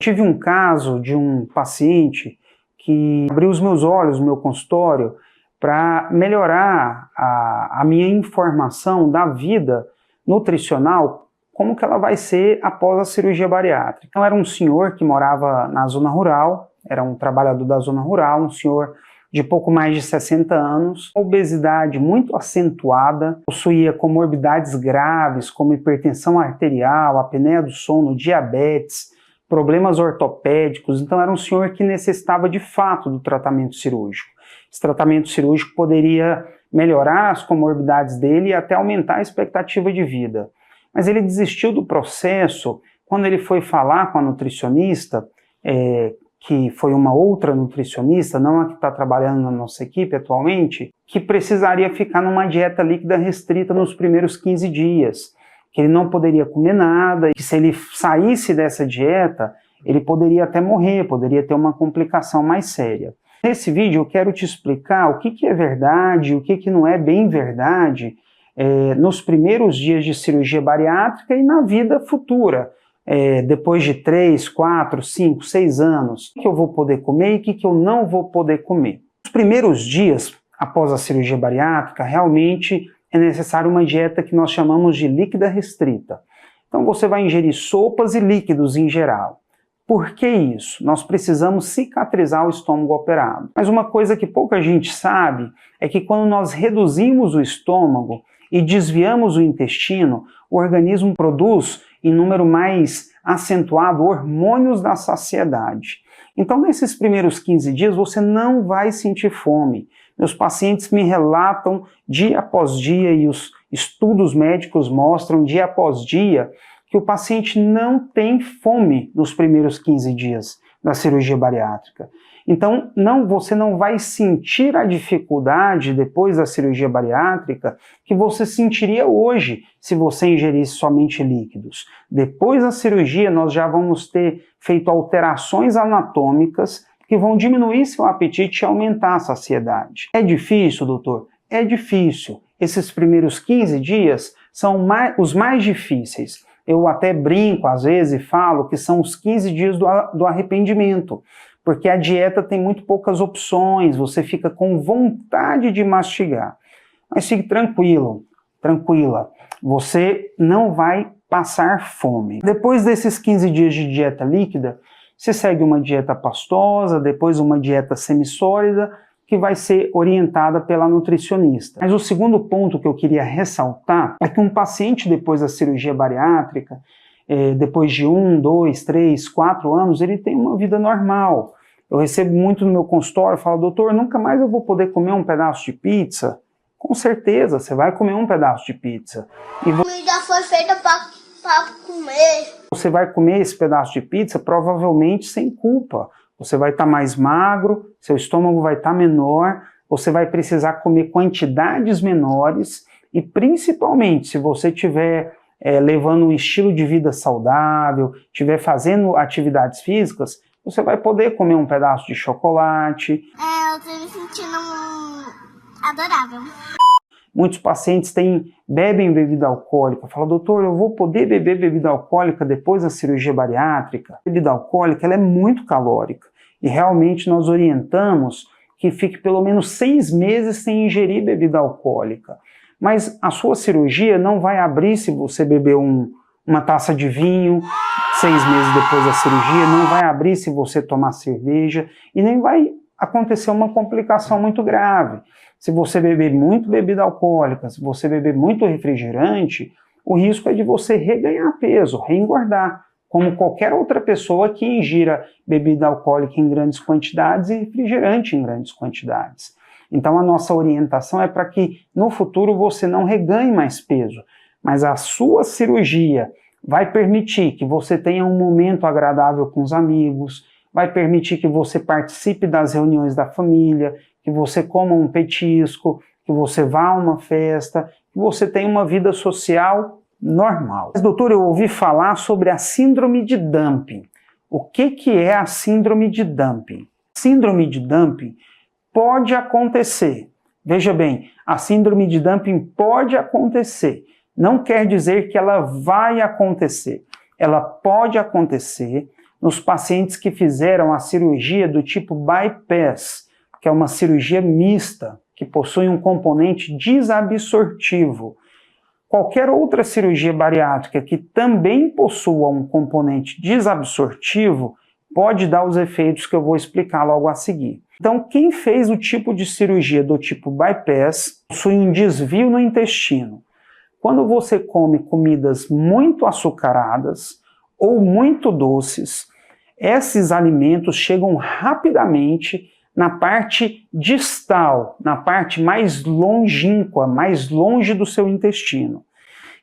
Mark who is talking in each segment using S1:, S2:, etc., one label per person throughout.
S1: Tive um caso de um paciente que abriu os meus olhos no meu consultório para melhorar a minha informação da vida nutricional, como que ela vai ser após a cirurgia bariátrica. Então era um senhor que morava na zona rural, era um trabalhador da zona rural, um senhor de pouco mais de 60 anos, obesidade muito acentuada, possuía comorbidades graves como hipertensão arterial, apneia do sono, diabetes, problemas ortopédicos. Então era um senhor que necessitava de fato do tratamento cirúrgico. Esse tratamento cirúrgico poderia melhorar as comorbidades dele e até aumentar a expectativa de vida. Mas ele desistiu do processo quando ele foi falar com a nutricionista, que foi uma outra nutricionista, não a que está trabalhando na nossa equipe atualmente, que precisaria ficar numa dieta líquida restrita nos primeiros 15 dias, que ele não poderia comer nada, e que se ele saísse dessa dieta, ele poderia até morrer, poderia ter uma complicação mais séria. Nesse vídeo eu quero te explicar o que é verdade, o que não é bem verdade, nos primeiros dias de cirurgia bariátrica e na vida futura. Depois de 3, 4, 5, 6 anos, o que eu vou poder comer e o que eu não vou poder comer. Nos primeiros dias após a cirurgia bariátrica, realmente é necessário uma dieta que nós chamamos de líquida restrita. Então você vai ingerir sopas e líquidos em geral. Por que isso? Nós precisamos cicatrizar o estômago operado. Mas uma coisa que pouca gente sabe é que quando nós reduzimos o estômago e desviamos o intestino, o organismo produz em número mais acentuado hormônios da saciedade. Então nesses primeiros 15 dias você não vai sentir fome. Meus pacientes me relatam dia após dia e os estudos médicos mostram dia após dia que o paciente não tem fome nos primeiros 15 dias da cirurgia bariátrica. Então, você não vai sentir a dificuldade depois da cirurgia bariátrica que você sentiria hoje se você ingerisse somente líquidos. Depois da cirurgia, nós já vamos ter feito alterações anatômicas que vão diminuir seu apetite e aumentar a saciedade. É difícil, doutor? É difícil. Esses primeiros 15 dias são os mais difíceis. Eu até brinco, às vezes, e falo que são os 15 dias do arrependimento, porque a dieta tem muito poucas opções, você fica com vontade de mastigar. Mas fique tranquilo, tranquila, você não vai passar fome. Depois desses 15 dias de dieta líquida, você segue uma dieta pastosa, depois uma dieta semissólida, que vai ser orientada pela nutricionista. Mas o segundo ponto que eu queria ressaltar é que um paciente depois da cirurgia bariátrica, depois de 1, 2, 3, 4 anos, ele tem uma vida normal. Eu recebo muito no meu consultório, falo, doutor, nunca mais eu vou poder comer um pedaço de pizza? Com certeza, você vai comer um pedaço de pizza. E
S2: a comida foi feita para comer.
S1: Você vai comer esse pedaço de pizza provavelmente sem culpa. Você vai estar mais magro, seu estômago vai estar menor, você vai precisar comer quantidades menores e principalmente se você estiver levando um estilo de vida saudável, estiver fazendo atividades físicas, você vai poder comer um pedaço de chocolate.
S2: Eu tô me sentindo adorável.
S1: Muitos pacientes bebem bebida alcoólica. Falam, doutor, eu vou poder beber bebida alcoólica depois da cirurgia bariátrica? A bebida alcoólica ela é muito calórica e realmente nós orientamos que fique pelo menos 6 meses sem ingerir bebida alcoólica. Mas a sua cirurgia não vai abrir se você beber uma taça de vinho 6 meses depois da cirurgia, não vai abrir se você tomar cerveja e nem vai acontecer uma complicação muito grave. Se você beber muito bebida alcoólica, se você beber muito refrigerante, o risco é de você reganhar peso, reengordar, como qualquer outra pessoa que ingira bebida alcoólica em grandes quantidades e refrigerante em grandes quantidades. Então a nossa orientação é para que no futuro você não reganhe mais peso, mas a sua cirurgia vai permitir que você tenha um momento agradável com os amigos, vai permitir que você participe das reuniões da família, que você coma um petisco, que você vá a uma festa, que você tenha uma vida social normal. Mas, doutor, eu ouvi falar sobre a síndrome de dumping. O que é a síndrome de dumping? Síndrome de dumping pode acontecer. Veja bem, a síndrome de dumping pode acontecer. Não quer dizer que ela vai acontecer. Ela pode acontecer. nos pacientes que fizeram a cirurgia do tipo bypass, que é uma cirurgia mista, que possui um componente desabsortivo. Qualquer outra cirurgia bariátrica que também possua um componente desabsortivo pode dar os efeitos que eu vou explicar logo a seguir. Então, quem fez o tipo de cirurgia do tipo bypass possui um desvio no intestino. Quando você come comidas muito açucaradas ou muito doces, esses alimentos chegam rapidamente na parte distal, na parte mais longínqua, mais longe do seu intestino.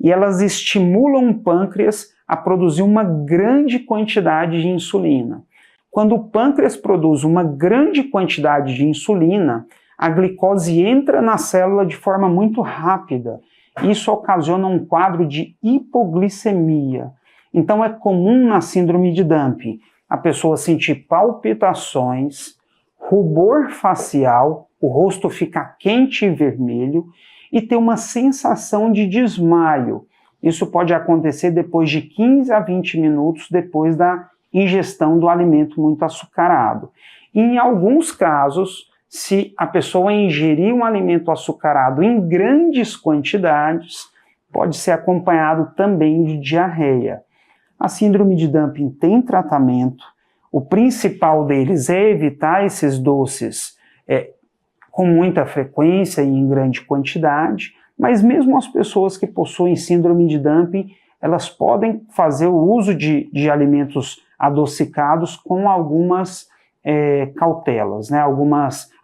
S1: E elas estimulam o pâncreas a produzir uma grande quantidade de insulina. Quando o pâncreas produz uma grande quantidade de insulina, a glicose entra na célula de forma muito rápida. Isso ocasiona um quadro de hipoglicemia. Então é comum na síndrome de Dumping a pessoa sentir palpitações, rubor facial, o rosto ficar quente e vermelho e ter uma sensação de desmaio. Isso pode acontecer depois de 15 a 20 minutos depois da ingestão do alimento muito açucarado. E em alguns casos, se a pessoa ingerir um alimento açucarado em grandes quantidades, pode ser acompanhado também de diarreia. A síndrome de Dumping tem tratamento. O principal deles é evitar esses doces com muita frequência e em grande quantidade, mas mesmo as pessoas que possuem síndrome de Dumping, elas podem fazer o uso de alimentos adocicados com algumas cautelas, né?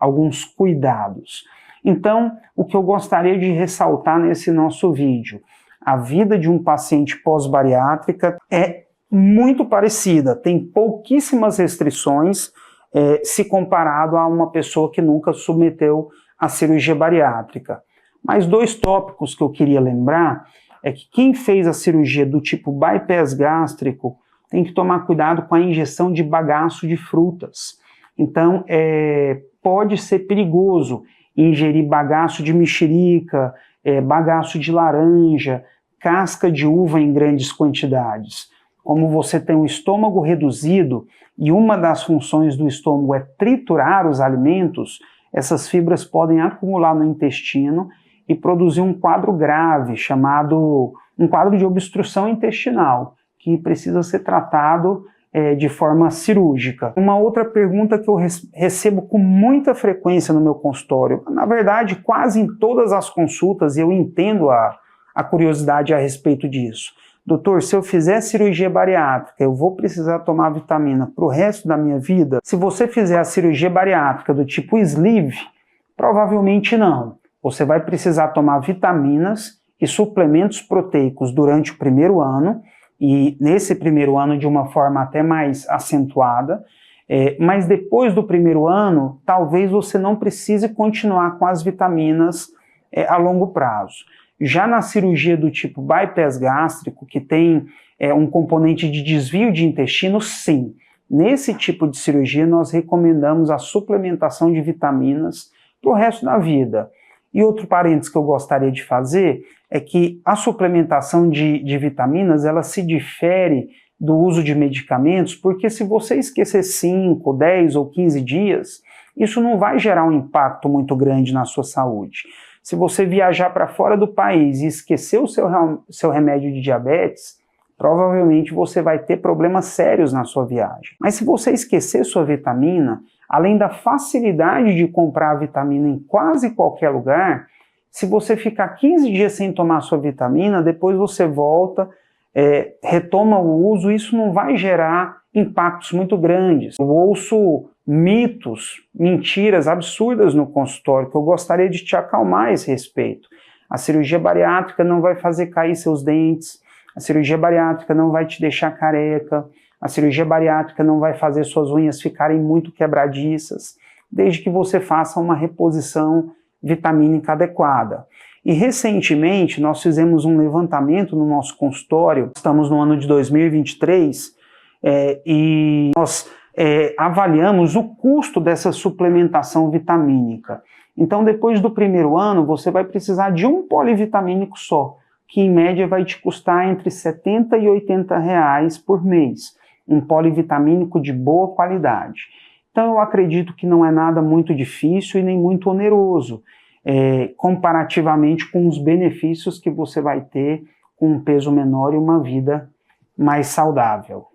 S1: Alguns cuidados. Então, o que eu gostaria de ressaltar nesse nosso vídeo, a vida de um paciente pós-bariátrica é muito parecida, tem pouquíssimas restrições se comparado a uma pessoa que nunca submeteu a cirurgia bariátrica. Mas dois tópicos que eu queria lembrar é que quem fez a cirurgia do tipo bypass gástrico tem que tomar cuidado com a injeção de bagaço de frutas. Então, pode ser perigoso ingerir bagaço de mexerica, bagaço de laranja, casca de uva em grandes quantidades. Como você tem um estômago reduzido e uma das funções do estômago é triturar os alimentos, essas fibras podem acumular no intestino e produzir um quadro grave, chamado um quadro de obstrução intestinal, que precisa ser tratado de forma cirúrgica. Uma outra pergunta que eu recebo com muita frequência no meu consultório, na verdade quase em todas as consultas, e eu entendo a curiosidade a respeito disso. Doutor, se eu fizer cirurgia bariátrica, eu vou precisar tomar vitamina para o resto da minha vida? Se você fizer a cirurgia bariátrica do tipo sleeve, provavelmente não. Você vai precisar tomar vitaminas e suplementos proteicos durante o primeiro ano, e nesse primeiro ano de uma forma até mais acentuada, mas depois do primeiro ano, talvez você não precise continuar com as vitaminas a longo prazo. Já na cirurgia do tipo bypass gástrico, que tem um componente de desvio de intestino, sim. Nesse tipo de cirurgia, nós recomendamos a suplementação de vitaminas para o resto da vida. E outro parênteses que eu gostaria de fazer é que a suplementação de vitaminas, ela se difere do uso de medicamentos, porque se você esquecer 5, 10 ou 15 dias, isso não vai gerar um impacto muito grande na sua saúde. Se você viajar para fora do país e esquecer o seu remédio de diabetes, provavelmente você vai ter problemas sérios na sua viagem. Mas se você esquecer sua vitamina, além da facilidade de comprar a vitamina em quase qualquer lugar, se você ficar 15 dias sem tomar sua vitamina, depois você volta, retoma o uso, isso não vai gerar impactos muito grandes. Eu ouço mitos, mentiras absurdas no consultório, que eu gostaria de te acalmar a esse respeito. A cirurgia bariátrica não vai fazer cair seus dentes, a cirurgia bariátrica não vai te deixar careca, a cirurgia bariátrica não vai fazer suas unhas ficarem muito quebradiças, desde que você faça uma reposição vitamínica adequada. E recentemente nós fizemos um levantamento no nosso consultório, estamos no ano de 2023, e nós avaliamos o custo dessa suplementação vitamínica. Então, depois do primeiro ano, você vai precisar de um polivitamínico só, que em média vai te custar entre R$ 70 e R$ 80 por mês. um polivitamínico de boa qualidade. Então eu acredito que não é nada muito difícil e nem muito oneroso, comparativamente com os benefícios que você vai ter com um peso menor e uma vida mais saudável.